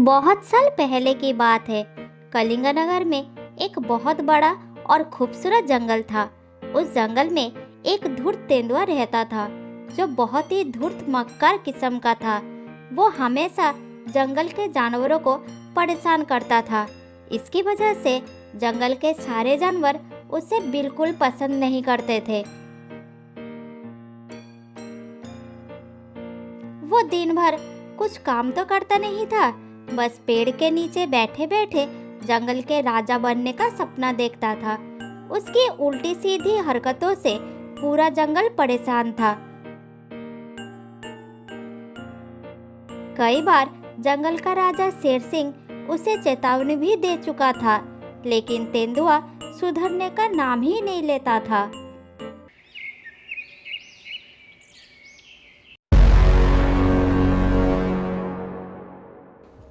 बहुत साल पहले की बात है। कलिंगनगर में एक बहुत बड़ा और खूबसूरत जंगल था। उस जंगल में एक धूर्त तेंदुआ रहता था, जो बहुत ही धूर्त मक्कार किस्म का था। वो हमेशा जंगल के जानवरों को परेशान करता था। इसकी वजह से जंगल के सारे जानवर उसे बिल्कुल पसंद नहीं करते थे। वो दिन भर कुछ काम तो करता नहीं था, बस पेड़ के नीचे बैठे बैठे जंगल के राजा बनने का सपना देखता था। उसकी उल्टी सीधी हरकतों से पूरा जंगल परेशान था। कई बार जंगल का राजा शेर सिंह उसे चेतावनी भी दे चुका था, लेकिन तेंदुआ सुधरने का नाम ही नहीं लेता था।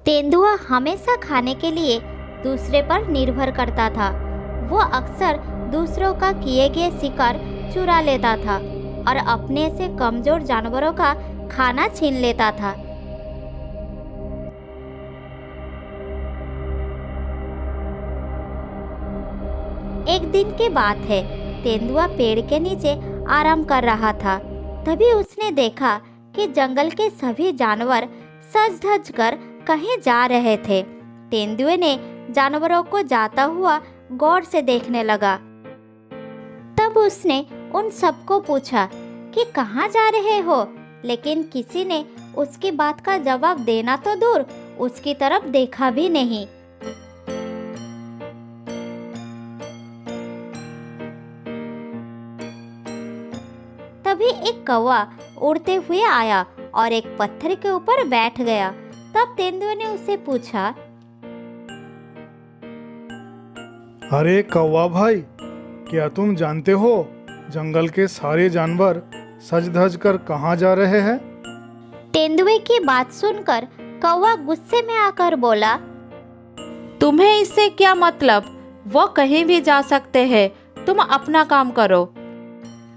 तेंदुआ हमेशा खाने के लिए दूसरे पर निर्भर करता था। वो अक्सर दूसरों का किए गए शिकार चुरा लेता था और अपने से कमजोर जानवरों का खाना छीन लेता था। एक दिन की बात है, तेंदुआ पेड़ के नीचे आराम कर रहा था। तभी उसने देखा कि जंगल के सभी जानवर सज धज कर कहीं जा रहे थे। तेंदुए ने जानवरों को जाता हुआ गौर से देखने लगा। तब उसने उन सबको पूछा कि कहाँ जा रहे हो, लेकिन किसी ने उसकी बात का जवाब देना तो दूर, उसकी तरफ देखा भी नहीं। तभी एक कौवा उड़ते हुए आया और एक पत्थर के ऊपर बैठ गया। तब तेंदुए ने उससे पूछा, अरे कौवा भाई, क्या तुम जानते हो जंगल के सारे जानवर सज धज कर कहाँ जा रहे हैं? तेंदुए की बात सुनकर कौवा गुस्से में आकर बोला, तुम्हें इससे क्या मतलब? वो कहीं भी जा सकते हैं, तुम अपना काम करो।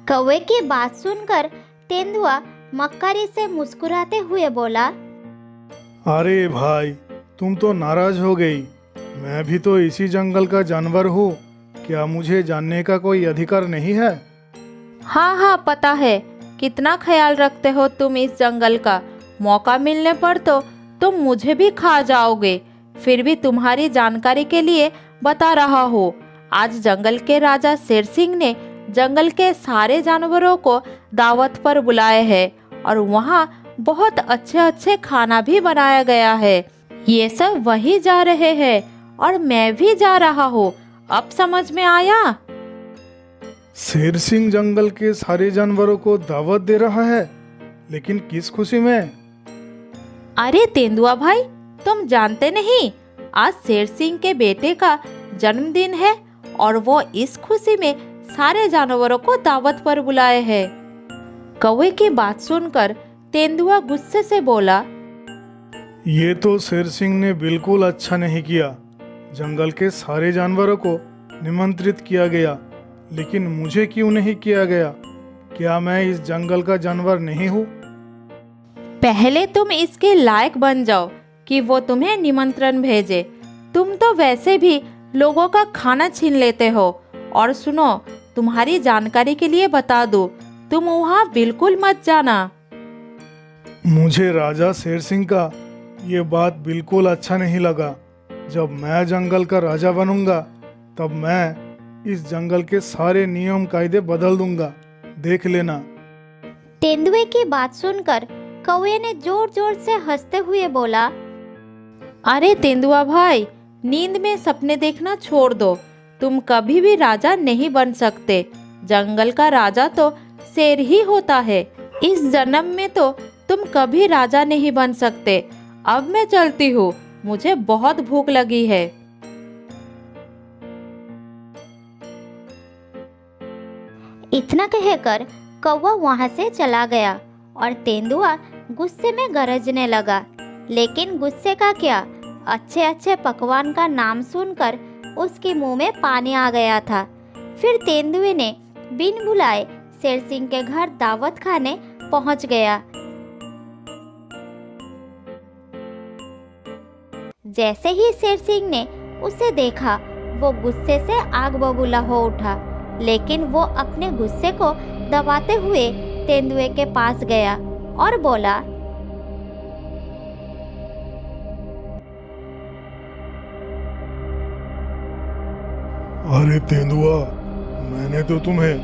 कौवे की बात सुनकर तेंदुआ मक्कारी से मुस्कुराते हुए बोला, अरे भाई, तुम तो नाराज हो गई। मैं भी तो इसी जंगल का जानवर हूँ। क्या मुझे जानने का कोई अधिकार नहीं है? हाँ हाँ, पता है कितना ख्याल रखते हो तुम इस जंगल का। मौका मिलने पर तो तुम मुझे भी खा जाओगे। फिर भी तुम्हारी जानकारी के लिए बता रहा हूँ, आज जंगल के राजा शेर सिंह ने जंगल के सारे जानवरों को दावत पर बुलाए हैं और वहाँ बहुत अच्छे अच्छे खाना भी बनाया गया है। ये सब वही जा रहे हैं और मैं भी जा रहा हूँ। अब समझ में आया? शेर सिंह जंगल के सारे जानवरों को दावत दे रहा है, लेकिन किस खुशी में? अरे तेंदुआ भाई, तुम जानते नहीं, आज शेर सिंह के बेटे का जन्मदिन है और वो इस खुशी में सारे जानवरों को दावत पर बुलाए हैं। कौवे की बात सुनकर तेंदुआ गुस्से से बोला, ये तो शेर सिंह ने बिल्कुल अच्छा नहीं किया। जंगल के सारे जानवरों को निमंत्रित किया गया, लेकिन मुझे क्यों नहीं किया गया? क्या मैं इस जंगल का जानवर नहीं हूँ? पहले तुम इसके लायक बन जाओ कि वो तुम्हें निमंत्रण भेजे। तुम तो वैसे भी लोगों का खाना छीन लेते हो। और सुनो, तुम्हारी जानकारी के लिए बता दूं, तुम वहाँ बिल्कुल मत जाना। मुझे राजा शेर सिंह का ये बात बिल्कुल अच्छा नहीं लगा। जब मैं जंगल का राजा बनूंगा, तब मैं इस जंगल के सारे नियम कायदे बदल दूंगा, देख लेना। तेंदुए की बात सुनकर कौवे ने जोर जोर से हंसते हुए बोला, अरे तेंदुआ भाई, नींद में सपने देखना छोड़ दो। तुम कभी भी राजा नहीं बन सकते। जंगल का राजा तो शेर ही होता है। इस जन्म में तो तुम कभी राजा नहीं बन सकते। अब मैं चलती हूँ, मुझे बहुत भूख लगी है। इतना कहकर कौवा वहां से चला गया और तेंदुआ गुस्से में गरजने लगा। लेकिन गुस्से का क्या, अच्छे अच्छे पकवान का नाम सुनकर उसके मुंह में पानी आ गया था। फिर तेंदुए ने बिन बुलाए शेर सिंह के घर दावत खाने पहुंच गया। जैसे ही शेर सिंह ने उसे देखा, वो गुस्से से आग बबूला हो उठा, लेकिन वो अपने गुस्से को दबाते हुए तेंदुए के पास गया और बोला, अरे तेंदुआ, मैंने तो तुम्हें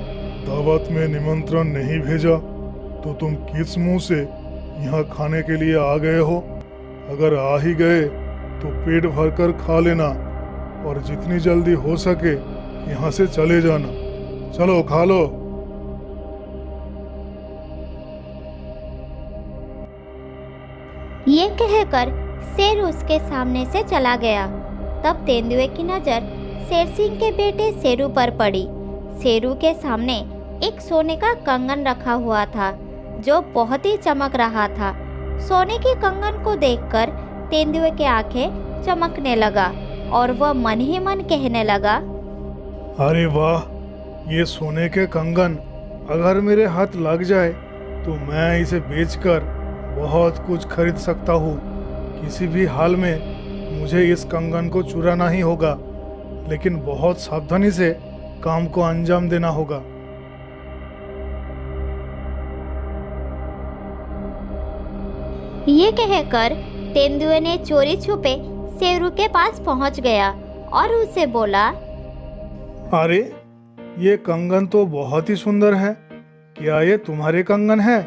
दावत में निमंत्रण नहीं भेजा, तो तुम किस मुंह से यहाँ खाने के लिए आ गए हो? अगर आ ही गए तो पेट भरकर खा लेना और जितनी जल्दी हो सके यहाँ से चले जाना। चलो खा लो। ये कहकर शेर उसके सामने से चला गया। तब तेंदुए की नजर शेर सिंह के बेटे शेरू पर पड़ी। शेरू के सामने एक सोने का कंगन रखा हुआ था जो बहुत ही चमक रहा था। सोने की कंगन को देखकर तेंदुए की आंखें चमकने लगा और वह मन ही मन कहने लगा, अरे वाह, ये सोने के कंगन अगर मेरे हाथ लग जाए तो मैं इसे बेचकर बहुत कुछ खरीद सकता हूँ। किसी भी हाल में मुझे इस कंगन को चुराना ही होगा, लेकिन बहुत सावधानी से काम को अंजाम देना होगा। ये कहकर तेंदुए ने चोरी छुपे शेरू के पास पहुंच गया और उसे बोला, अरे, ये कंगन तो बहुत ही सुंदर है। क्या ये तुम्हारे कंगन है?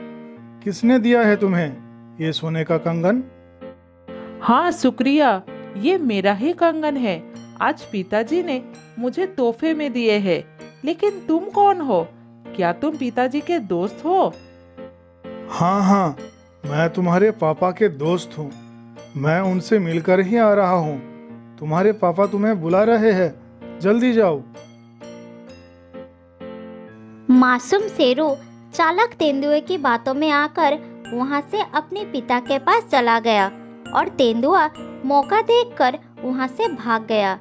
किसने दिया है तुम्हें ये सोने का कंगन? हाँ शुक्रिया, ये मेरा ही कंगन है। आज पिताजी ने मुझे तोहफे में दिए हैं। लेकिन तुम कौन हो? क्या तुम पिताजी के दोस्त हो? हाँ हाँ, मैं तुम्हारे पापा के दोस्त हूँ। मैं उनसे मिलकर ही आ रहा हूँ। तुम्हारे पापा तुम्हें बुला रहे हैं, जल्दी जाओ। मासूम शेरू चालाक तेंदुए की बातों में आकर वहां से अपने पिता के पास चला गया और तेंदुआ मौका देखकर वहां से भाग गया।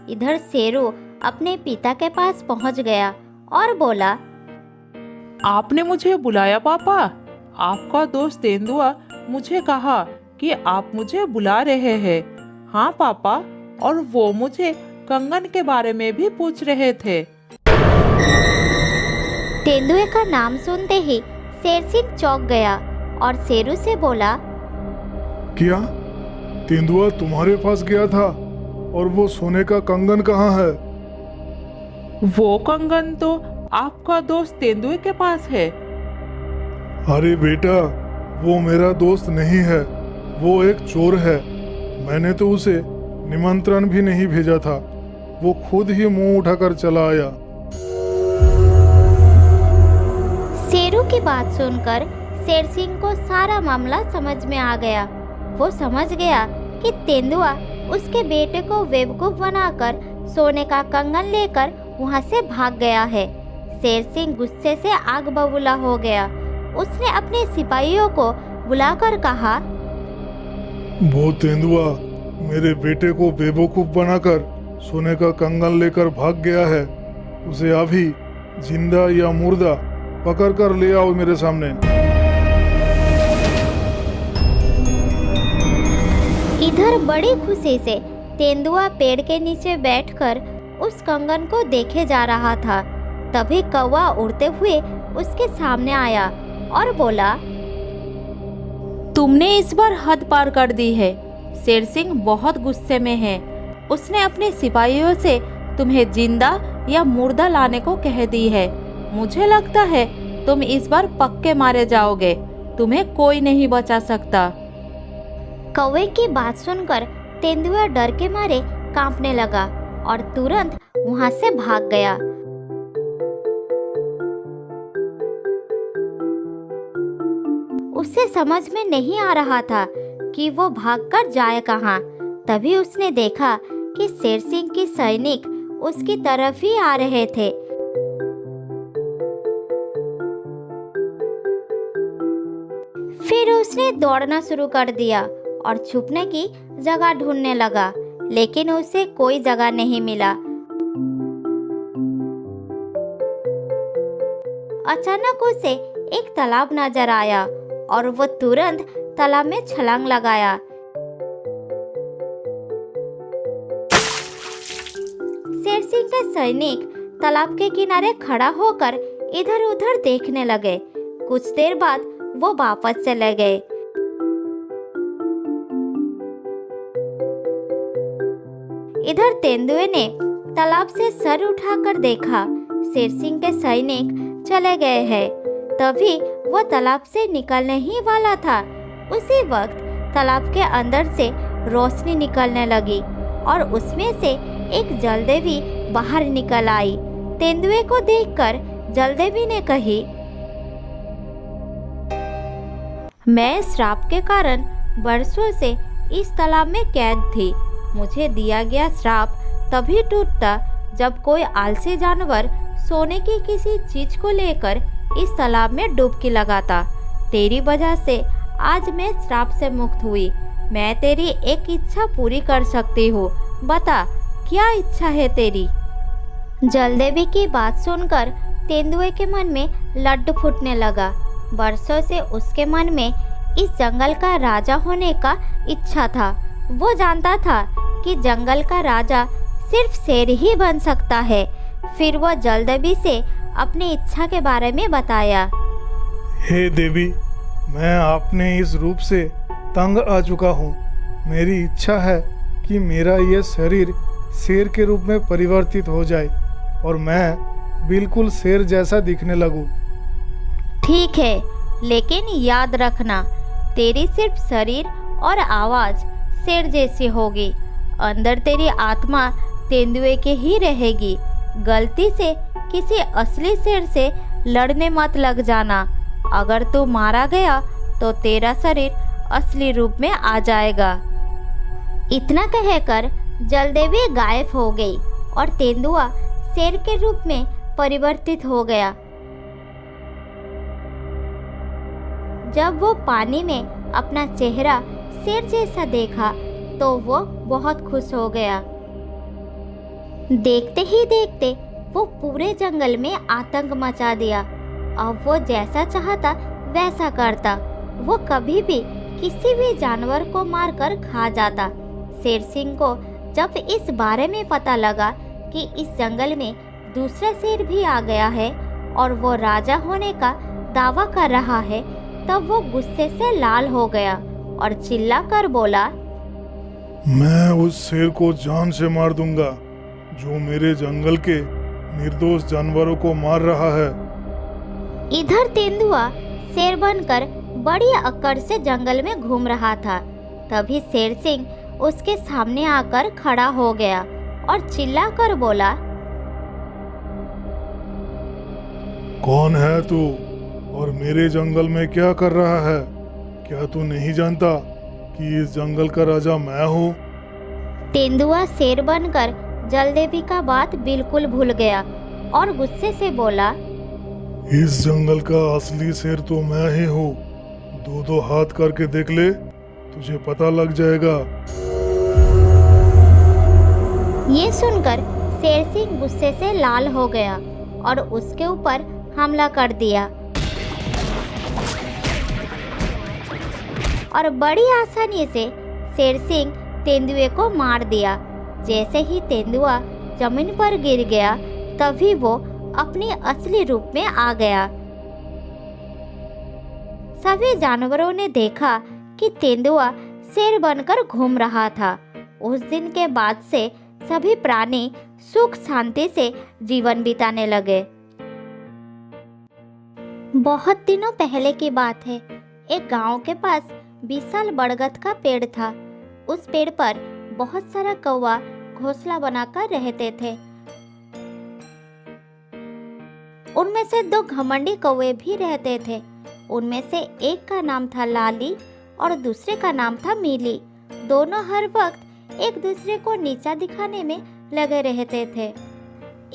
इधर शेरू अपने पिता के पास पहुंच गया और बोला, आपने मुझे बुलाया पापा? आपका दोस्त तेंदुआ मुझे कहा कि आप मुझे बुला रहे हैं। हाँ पापा, और वो मुझे कंगन के बारे में भी पूछ रहे थे। तेंदुए का नाम सुनते ही शेर सिंह चौंक गया और शेरू से बोला, क्या तेंदुआ तुम्हारे पास गया था? और वो सोने का कंगन कहाँ है? वो कंगन तो आपका दोस्त तेंदुए के पास है। अरे बेटा, वो मेरा दोस्त नहीं है, वो एक चोर है। मैंने तो उसे निमंत्रण भी नहीं भेजा था, वो खुद ही मुंह उठाकर चला आया। शेरू की बात सुनकर शेर सिंह को सारा मामला समझ में आ गया। वो समझ गया कि तेंदुआ उसके बेटे को बेवकूफ बनाकर सोने का कंगन लेकर वहां से भाग गया है। शेर सिंह गुस्से से आग बबूला हो गया। उसने अपने सिपाहियों को बुलाकर कहा, वो तेंदुआ मेरे बेटे को बेवकूफ बनाकर सोने का कंगन लेकर भाग गया है। उसे अभी जिंदा या मुर्दा पकड़ कर ले आओ मेरे सामने। इधर बड़ी खुशी से तेंदुआ पेड़ के नीचे बैठकर उस कंगन को देखे जा रहा था। तभी कौवा उड़ते हुए उसके सामने आया और बोला, तुमने इस बार हद पार कर दी है। शेर सिंह बहुत गुस्से में है। उसने अपने सिपाहियों से तुम्हें जिंदा या मुर्दा लाने को कह दी है। मुझे लगता है तुम इस बार पक्के मारे जाओगे। तुम्हें कोई नहीं बचा सकता। कौवे की बात सुनकर तेंदुआ डर के मारे कांपने लगा और तुरंत वहां से भाग गया। उसे समझ में नहीं आ रहा था कि वो भागकर जाए कहाँ। तभी उसने देखा कि शेर सिंह के सैनिक उसकी तरफ ही आ रहे थे। फिर उसने दौड़ना शुरू कर दिया और छुपने की जगह ढूंढने लगा, लेकिन उसे कोई जगह नहीं मिला। अचानक उसे एक तालाब नजर आया और वो तुरंत तालाब में छलांग लगाया। शेर सिंह के सैनिक तालाब के किनारे खड़ा होकर इधर उधर देखने लगे। कुछ देर बाद वो वापस चले गए। इधर तेंदुए ने तालाब से सर उठाकर देखा, शेर सिंह के सैनिक चले गए हैं। तभी वो तालाब से निकलने ही वाला था। उसी वक्त तालाब के अंदर से रोशनी निकलने लगी और उसमें से एक जलदेवी बाहर निकल आई। तेंदुए को देखकर जलदेवी ने कही, मैं श्राप के कारण बरसों से इस तालाब में कैद थी। मुझे दिया गया श्राप तभी टूटता जब कोई आलसी जानवर सोने की किसी चीज को लेकर इस तालाब में डुबकी लगाता। तेरी वजह से आज मैं श्राप से मुक्त हुई। मैं तेरी एक इच्छा पूरी कर सकती हूँ। बता, क्या इच्छा है तेरी? जलदेवी की बात सुनकर तेंदुए के मन में लड्डू फूटने लगा। बरसों से उसके मन में इस जंगल का राजा होने का इच्छा था। वो जानता था कि जंगल का राजा सिर्फ शेर ही बन सकता है। फिर वो जलदेवी से अपनी इच्छा के बारे में बताया। हे देवी, मैं अपने इस रूप से तंग आ चुका हूँ। मेरी इच्छा है कि मेरा ये शरीर शेर के रूप में परिवर्तित हो जाए और मैं बिल्कुल शेर जैसा दिखने लगूं। ठीक है, लेकिन याद रखना, तेरी सिर्फ शरीर और आवाज शेर जैसी होगी। अंदर तेरी आत्मा तेंदुए के ही रहेगी। गलती से किसी असली शेर से लड़ने मत लग जाना। अगर तू मारा गया तो तेरा शरीर असली रूप में आ जाएगा। इतना कहकर जलदेवी गायब हो गई और तेंदुआ शेर के रूप में परिवर्तित हो गया। जब वो पानी में अपना चेहरा शेर जैसा देखा तो वो बहुत खुश हो गया। देखते ही देखते वो पूरे जंगल में आतंक मचा दिया। अब वो जैसा चाहता वैसा करता। वो कभी भी किसी भी जानवर को मारकर खा जाता। शेर सिंह को जब इस बारे में पता लगा कि इस जंगल में दूसरा शेर भी आ गया है और वो राजा होने का दावा कर रहा है, तब वो गुस्से से लाल हो गया और चिल्लाकर बोला, मैं उस शेर को जान से मार दूंगा जो मेरे जंगल के निर्दोष जानवरों को मार रहा है। इधर तेंदुआ शेर बनकर बड़ी अक्कड़ से जंगल में घूम रहा था। तभी शेर सिंह उसके सामने आकर खड़ा हो गया और चिल्लाकर बोला, कौन है तू और मेरे जंगल में क्या कर रहा है? क्या तू नहीं जानता कि इस जंगल का राजा मैं हूँ? तेंदुआ शेर बनकर जलदेवी का बात बिल्कुल भूल गया और गुस्से से बोला, इस जंगल का असली शेर तो मैं ही हूँ। दो हाथ करके देख ले, तुझे पता लग जाएगा। ये सुनकर शेर सिंह गुस्से से लाल हो गया और उसके ऊपर हमला कर दिया और बड़ी आसानी से शेर सिंह तेंदुए को मार दिया। जैसे ही तेंदुआ जमीन पर गिर गया, तभी वो अपने असली रूप में आ गया। सभी जानवरों ने देखा कि तेंदुआ शेर बनकर घूम रहा था। उस दिन के बाद से सभी प्राणी सुख शांति से जीवन बिताने लगे। बहुत दिनों पहले की बात है। एक गांव के पास विशाल बरगद का पेड़ था। उस पेड़ पर बहुत सारा कौवा घोंसला बनाकर रहते थे। उनमें से 2 घमंडी कौवे भी रहते थे। उनमें से एक का नाम था लाली और दूसरे का नाम था मीली। दोनों हर वक्त एक दूसरे को नीचा दिखाने में लगे रहते थे।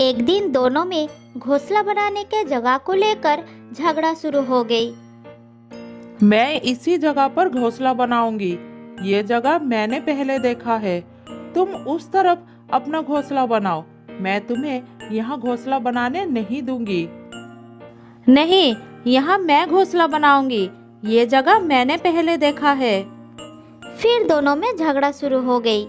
एक दिन दोनों में घोंसला बनाने के जगह को लेकर झगड़ा शुरू हो गई। मैं इसी जगह पर घोंसला बनाऊंगी। ये जगह मैंने पहले देखा है। तुम उस तरफ अपना घोंसला बनाओ। मैं तुम्हें यहाँ घोंसला बनाने नहीं दूंगी। नहीं, यहाँ मैं घोंसला बनाऊंगी। ये जगह मैंने पहले देखा है। फिर दोनों में झगड़ा शुरू हो गई।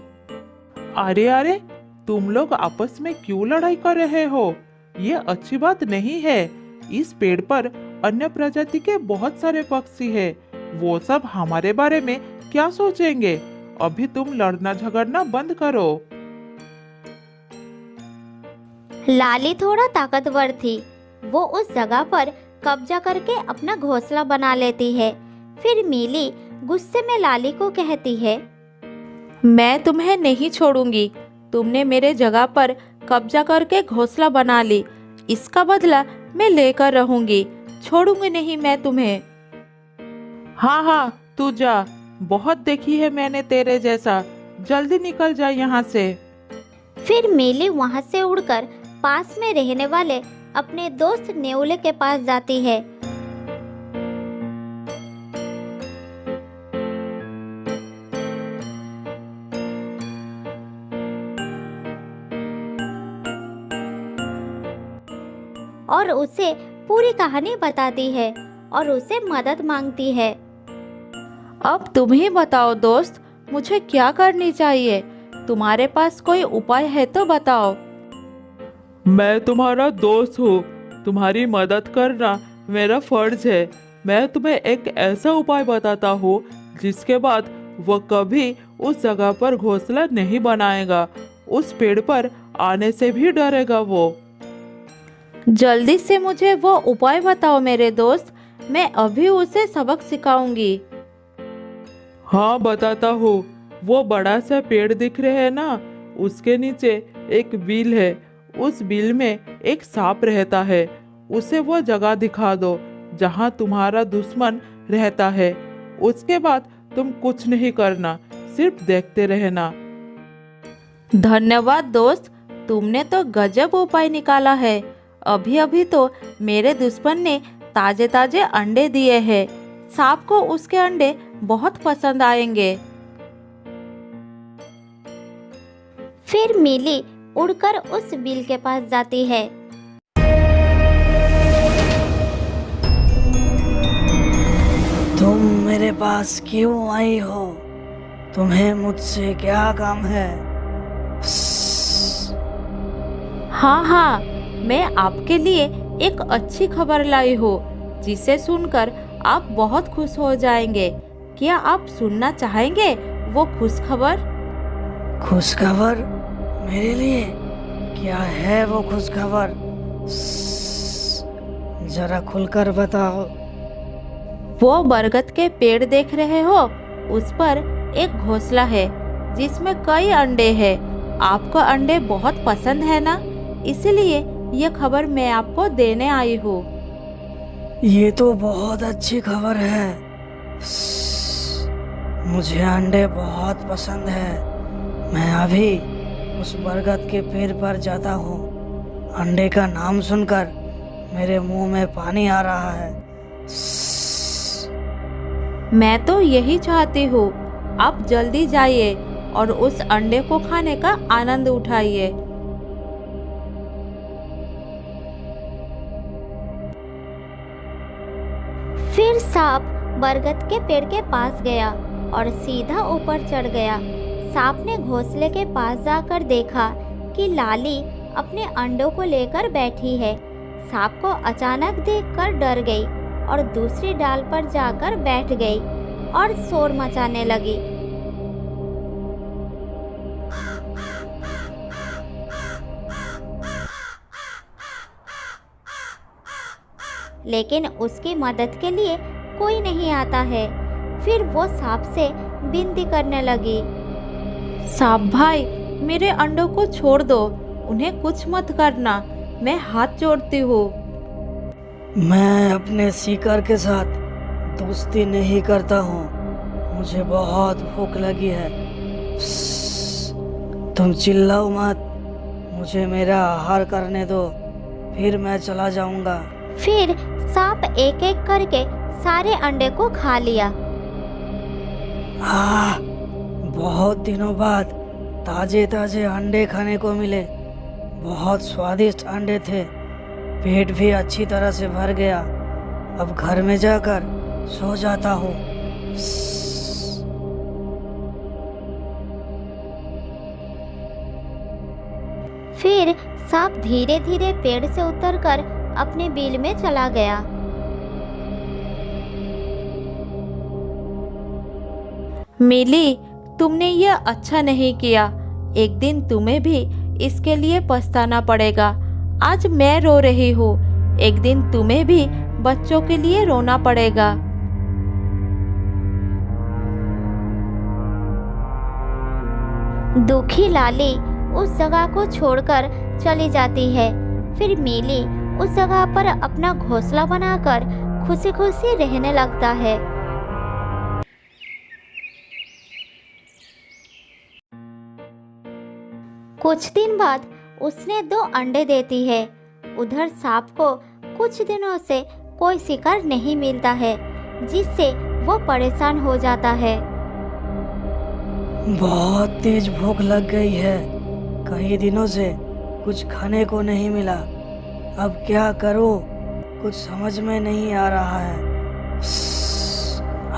अरे अरे, तुम लोग आपस में क्यों लड़ाई कर रहे हो? ये अच्छी बात नहीं है। इस पेड़ पर अन्य प्रजाति के बहुत सारे पक्षी हैं। वो सब हमारे बारे में क्या सोचेंगे? अभी तुम लड़ना झगड़ना बंद करो। लाली थोड़ा ताकतवर थी। वो उस जगह पर कब्जा करके अपना घोंसला बना लेती है। फिर मीली गुस्से में लाली को कहती है, मैं तुम्हें नहीं छोड़ूंगी। तुमने मेरे जगह पर कब्जा करके घोंसला बना ली। इसका बदला मैं लेकर रहूंगी। छोड़ूंगी नहीं मैं तुम्हें। हाँ हाँ, तू जा। बहुत देखी है मैंने तेरे जैसा। जल्दी निकल जा यहाँ से। फिर मीली वहाँ से उड़कर पास में रहने वाले अपने दोस्त नेउले के पास जाती है। और उसे पूरी कहानी बताती है और उसे मदद मांगती है। अब तुम ही बताओ दोस्त, मुझे क्या करनी चाहिए? तुम्हारे पास कोई उपाय है तो बताओ। मैं तुम्हारा दोस्त हूँ। तुम्हारी मदद करना मेरा फर्ज है। मैं तुम्हें एक ऐसा उपाय बताता हूँ जिसके बाद वो कभी उस जगह पर घोंसला नहीं बनाएगा। उस पेड़ पर आने से भी डरेगा वो। जल्दी से मुझे वो उपाय बताओ मेरे दोस्त। मैं अभी उसे सबक सिखाऊंगी। हाँ, बताता हूँ। वो बड़ा सा पेड़ दिख रहे है ना, उसके नीचे एक बिल है। उस बिल में एक सांप रहता है। उसे वो जगह दिखा दो जहाँ तुम्हारा दुश्मन रहता है। उसके बाद तुम कुछ नहीं करना, सिर्फ देखते रहना। धन्यवाद दोस्त, तुमने तो गजब उपाय निकाला है। अभी अभी तो मेरे दुश्मन ने ताजे ताजे अंडे दिए हैं। सांप को उसके अंडे बहुत पसंद आएंगे। फिर मीली उड़कर उस बिल के पास जाती है। तुम मेरे पास क्यों आई हो? तुम्हें मुझसे क्या काम है? हाँ हाँ, मैं आपके लिए एक अच्छी खबर लाई हूँ जिसे सुनकर आप बहुत खुश हो जाएंगे। क्या आप सुनना चाहेंगे वो खुश खबर? खुश खबर? मेरे लिए? क्या है वो खुश खबर? जरा खुलकर बताओ। वो बरगद के पेड़ देख रहे हो? उस पर एक घोंसला है जिसमें कई अंडे हैं। आपको अंडे बहुत पसंद है ना, इसलिए ये खबर मैं आपको देने आई हूँ। ये तो बहुत अच्छी खबर है। मुझे अंडे बहुत पसंद है। मैं अभी उस बरगद के पेड़ पर जाता हूँ। अंडे का नाम सुनकर मेरे मुंह में पानी आ रहा है। मैं तो यही चाहती हूँ आप जल्दी जाइए और उस अंडे को खाने का आनंद उठाइए। फिर सांप बरगद के पेड़ के पास गया और सीधा ऊपर चढ़ गया। सांप ने घोंसले के पास जाकर देखा कि लाली अपने अंडों को लेकर बैठी है। सांप को अचानक देखकर डर गई और दूसरी डाल पर जाकर बैठ गई और शोर मचाने लगी। लेकिन उसकी मदद के लिए कोई नहीं आता है। फिर वो सांप से विनती करने लगी, सांप भाई, मेरे अंडों को छोड़ दो, उन्हें कुछ मत करना, मैं हाथ जोड़ती हूँ। मैं अपने शिकार के साथ दोस्ती नहीं करता हूँ। मुझे बहुत भूख लगी है। तुम चिल्लाओ मत, मुझे मेरा आहार करने दो, फिर मैं चला जाऊंगा। फिर सांप एक एक करके सारे अंडे को खा लिया। बहुत दिनों बाद ताजे ताजे अंडे खाने को मिले। बहुत स्वादिष्ट अंडे थे। पेट भी अच्छी तरह से भर गया। अब घर में जाकर सो जाता हूँ। फिर सांप धीरे धीरे पेड़ से उतरकर अपने बिल में चला गया। मिली, तुमने ये अच्छा नहीं किया। एक दिन तुम्हें भी इसके लिए पछताना पड़ेगा। आज मैं रो रही हूँ, एक दिन तुम्हें भी बच्चों के लिए रोना पड़ेगा। दुखी लाली उस जगह को छोड़कर चली जाती है। फिर मिली उस जगह पर अपना घोंसला बनाकर खुशी खुशी रहने लगता है। कुछ दिन बाद उसने 2 अंडे देती है। उधर सांप को कुछ दिनों से कोई शिकार नहीं मिलता है, जिससे वो परेशान हो जाता है। बहुत तेज भूख लग गई है, कई दिनों से कुछ खाने को नहीं मिला। अब क्या करूं, कुछ समझ में नहीं आ रहा है।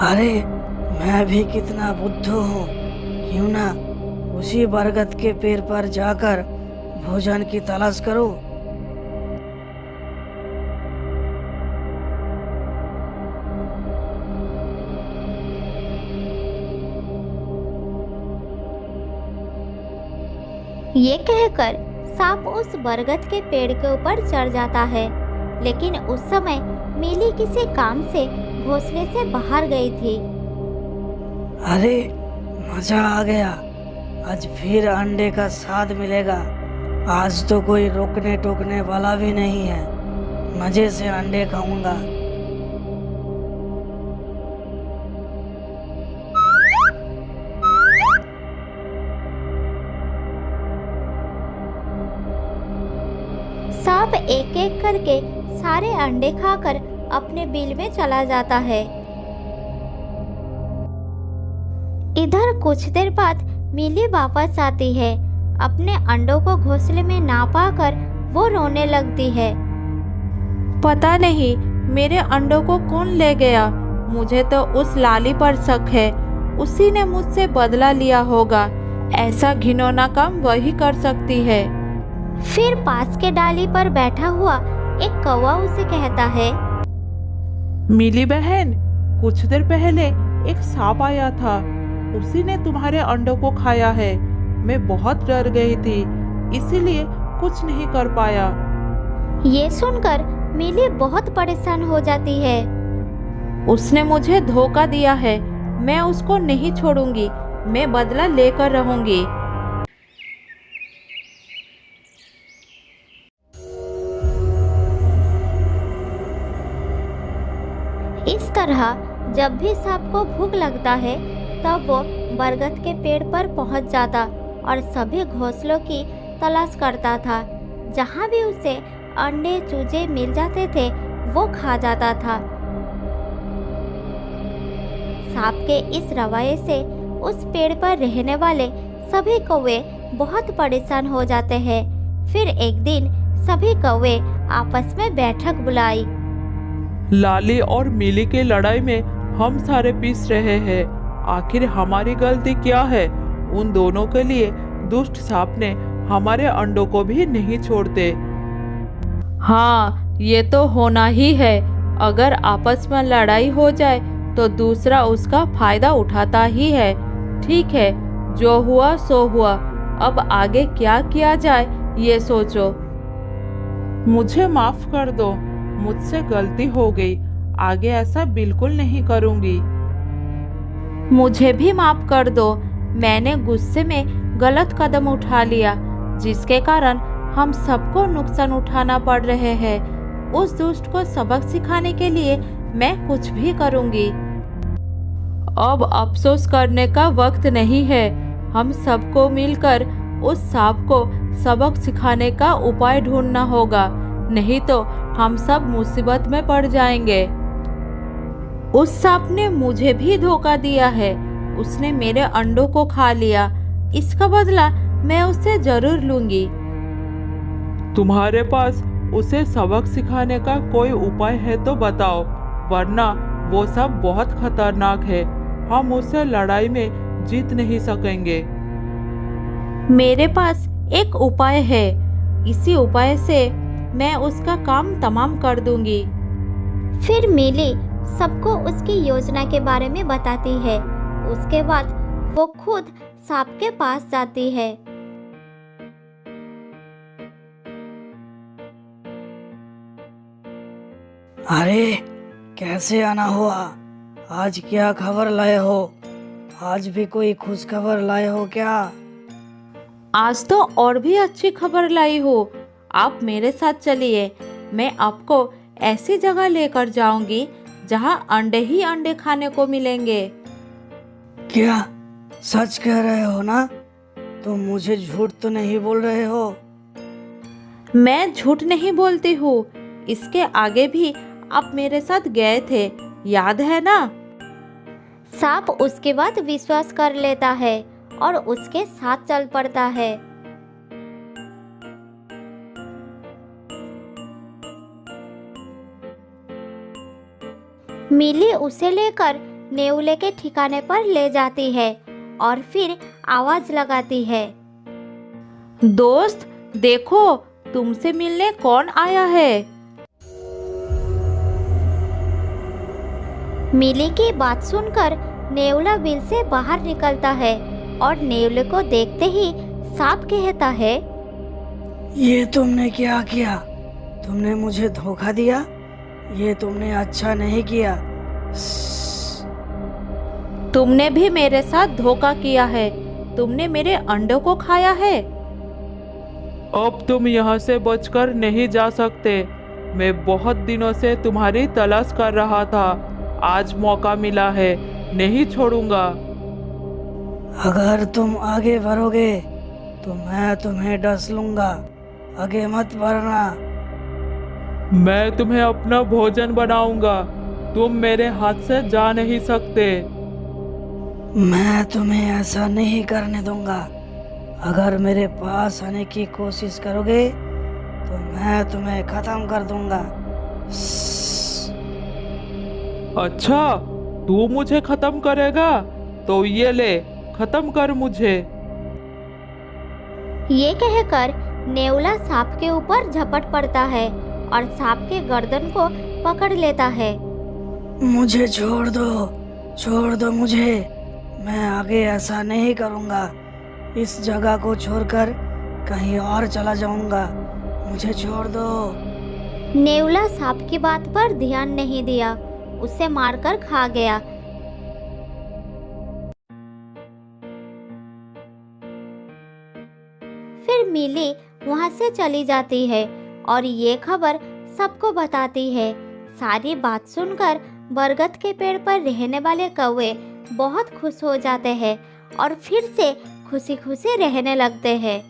अरे मैं भी कितना बुद्धू हूँ, क्यों ना उसी बरगद के पेड़ पर जाकर भोजन की तलाश करूं। ये कहकर सांप उस बरगद के पेड़ के ऊपर चढ़ जाता है, लेकिन उस समय मिली किसी काम से घोंसले से बाहर गई थी। अरे मजा आ गया, आज फिर अंडे का स्वाद मिलेगा। आज तो कोई रोकने टोकने वाला भी नहीं है, मजे से अंडे खाऊंगा। सांप एक एक करके सारे अंडे खाकर अपने बिल में चला जाता है। इधर कुछ देर बाद मिली वापस आती है। अपने अंडों को घोंसले में ना पाकर वो रोने लगती है। पता नहीं मेरे अंडों को कौन ले गया। मुझे तो उस लाली पर शक है, उसी ने मुझसे बदला लिया होगा। ऐसा घिनौना काम वही कर सकती है। फिर पास के डाली पर बैठा हुआ एक कौवा उसे कहता है, मिली बहन, कुछ देर पहले एक सांप आया था, उसी ने तुम्हारे अंडों को खाया है। मैं बहुत डर गई थी, इसीलिए कुछ नहीं कर पाया। ये सुनकर मिली बहुत परेशान हो जाती है। उसने मुझे धोखा दिया है, मैं उसको नहीं छोड़ूंगी, मैं बदला लेकर रहूंगी। इस तरह जब भी सांप को भूख लगता है तब वो बरगद के पेड़ पर पहुंच जाता और सभी घोंसलों की तलाश करता था। जहां भी उसे अंडे चूजे मिल जाते थे वो खा जाता था। सांप के इस रवैये से उस पेड़ पर रहने वाले सभी कौवे बहुत परेशान हो जाते हैं। फिर एक दिन सभी कौवे आपस में बैठक बुलाई। लाली और मिली की लड़ाई में हम सारे पीस रहे हैं। आखिर हमारी गलती क्या है? उन दोनों के लिए दुष्ट सांप ने हमारे अंडों को भी नहीं छोड़ते। हाँ, ये तो होना ही है। अगर आपस में लड़ाई हो जाए तो दूसरा उसका फायदा उठाता ही है। ठीक है, जो हुआ सो हुआ। अब आगे क्या किया जाए ये सोचो। मुझे माफ कर दो, मुझसे गलती हो गई। आगे ऐसा बिल्कुल नहीं करूंगी। मुझे भी माफ कर दो। मैंने गुस्से में गलत कदम उठा लिया, जिसके कारण हम सबको नुकसान उठाना पड़ रहे हैं। उस दुष्ट को सबक सिखाने के लिए मैं कुछ भी करूंगी। अब अफसोस करने का वक्त नहीं है। हम सबको मिलकर उस सांप को सबक सिखाने का उपाय ढूंढना होगा, नहीं तो हम सब मुसीबत में पड़ जाएंगे। उस सांप ने मुझे भी धोखा दिया है। उसने मेरे अंडों को खा लिया। इसका बदला मैं उससे जरूर लूंगी। तुम्हारे पास उसे सबक सिखाने का कोई उपाय है तो बताओ, वरना वो सब बहुत खतरनाक है। हम उससे लड़ाई में जीत नहीं सकेंगे। मेरे पास एक उपाय है। इसी उपाय से मैं उसका काम तमाम कर दूंगी। फिर मिली सबको उसकी योजना के बारे में बताती है। उसके बाद वो खुद सांप के पास जाती है। अरे कैसे आना हुआ? आज क्या खबर लाए हो? आज भी कोई खुश खबर लाए हो क्या? आज तो और भी अच्छी खबर लाई हो। आप मेरे साथ चलिए। मैं आपको ऐसी जगह लेकर जाऊंगी जहां अंडे ही अंडे खाने को मिलेंगे। क्या सच कह रहे हो ना? तुम मुझे झूठ तो नहीं बोल रहे हो? मैं झूठ नहीं बोलती हूँ। इसके आगे भी आप मेरे साथ गए थे, याद है ना? सांप उसके बाद विश्वास कर लेता है और उसके साथ चल पड़ता है। मिली उसे लेकर नेउले के ठिकाने पर ले जाती है और फिर आवाज लगाती है। दोस्त देखो, तुमसे मिलने कौन आया है। मिली की बात सुनकर नेउला बिल से बाहर निकलता है और नेउले को देखते ही सांप कहता है, ये तुमने क्या किया? तुमने मुझे धोखा दिया। ये तुमने अच्छा नहीं किया। तुमने भी मेरे साथ धोखा किया है। तुमने मेरे अंडों को खाया है। अब तुम यहाँ से बचकर नहीं जा सकते। मैं बहुत दिनों से तुम्हारी तलाश कर रहा था। आज मौका मिला है, नहीं छोड़ूंगा। अगर तुम आगे बढ़ोगे तो मैं तुम्हें डस लूंगा। आगे मत बढ़ना। मैं तुम्हें अपना भोजन बनाऊंगा। तुम मेरे हाथ से जा नहीं सकते। मैं तुम्हें ऐसा नहीं करने दूंगा। अगर मेरे पास आने की कोशिश करोगे तो मैं तुम्हें खत्म कर दूंगा। अच्छा, तू मुझे खत्म करेगा? तो ये ले, खत्म कर मुझे। ये कहकर नेउला सांप के ऊपर झपट पड़ता है और सांप के गर्दन को पकड़ लेता है। मुझे छोड़ दो मुझे। मैं आगे ऐसा नहीं करूंगा। इस जगह को छोड़कर कहीं और चला जाऊंगा। मुझे छोड़ दो। नेउला सांप की बात पर ध्यान नहीं दिया, उसे मारकर खा गया। फिर मिली वहां से चली जाती है और ये खबर सबको बताती है। सारी बात सुनकर बरगद के पेड़ पर रहने वाले कौवे बहुत खुश हो जाते हैं और फिर से खुशी खुशी रहने लगते हैं।